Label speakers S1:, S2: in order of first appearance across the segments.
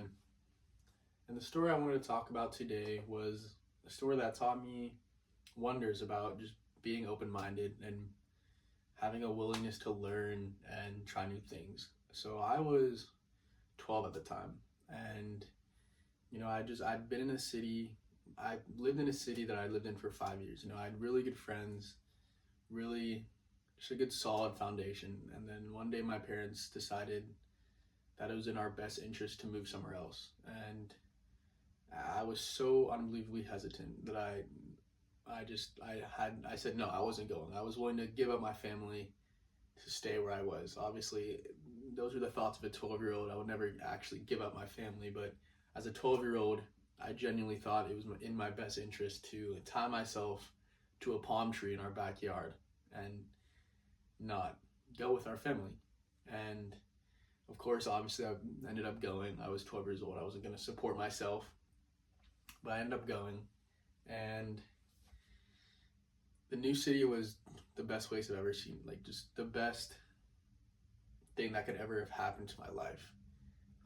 S1: time. And the story I wanted to talk about today was a story that taught me wonders about just being open minded and having a willingness to learn and try new things. So I was 12 at the time, and I'd been in a city. I lived in a city that I lived in for 5 years. I had really good friends, really just a good solid foundation. And then one day my parents decided that it was in our best interest to move somewhere else. And I was so unbelievably hesitant that I said no, I wasn't going. I was willing to give up my family to stay where I was. Obviously, those are the thoughts of a 12-year-old. I would never actually give up my family, but as a 12-year-old, I genuinely thought it was in my best interest to tie myself to a palm tree in our backyard and not go with our family. And of course, obviously, I ended up going. I was 12 years old. I wasn't going to support myself, but I ended up going. And the new city was the best place I've ever seen. Like, just the best thing that could ever have happened to my life.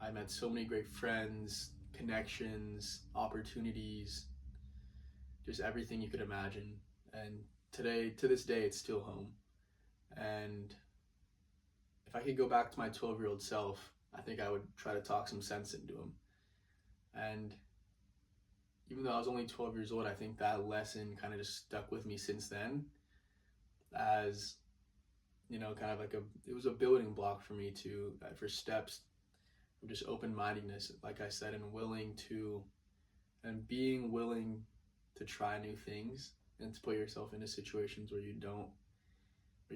S1: I met so many great friends, connections, opportunities, just everything you could imagine. And to this day, it's still home. And if I could go back to my 12-year-old self, I think I would try to talk some sense into him. And even though I was only 12 years old, I think that lesson kind of just stuck with me since then as, kind of like it was a building block for me for steps of just open-mindedness, like I said, and being willing to try new things and to put yourself into situations where you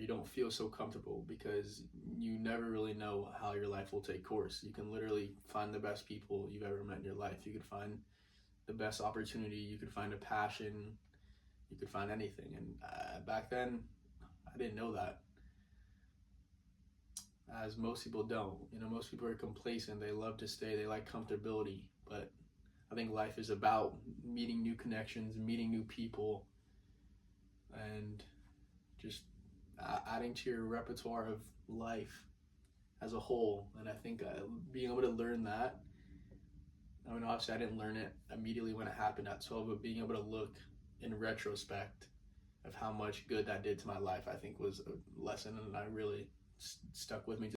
S1: don't feel so comfortable, because you never really know how your life will take course. You can literally find the best people you've ever met in your life. You could find the best opportunity. You could find a passion. You could find anything. And back then, I didn't know that, as most people don't. Most people are complacent. They love to stay. They like comfortability. But I think life is about meeting new connections, meeting new people, and just adding to your repertoire of life as a whole. And I think being able to learn that, obviously I didn't learn it immediately when it happened at 12, but being able to look in retrospect of how much good that did to my life, I think was a lesson, and I really stuck with me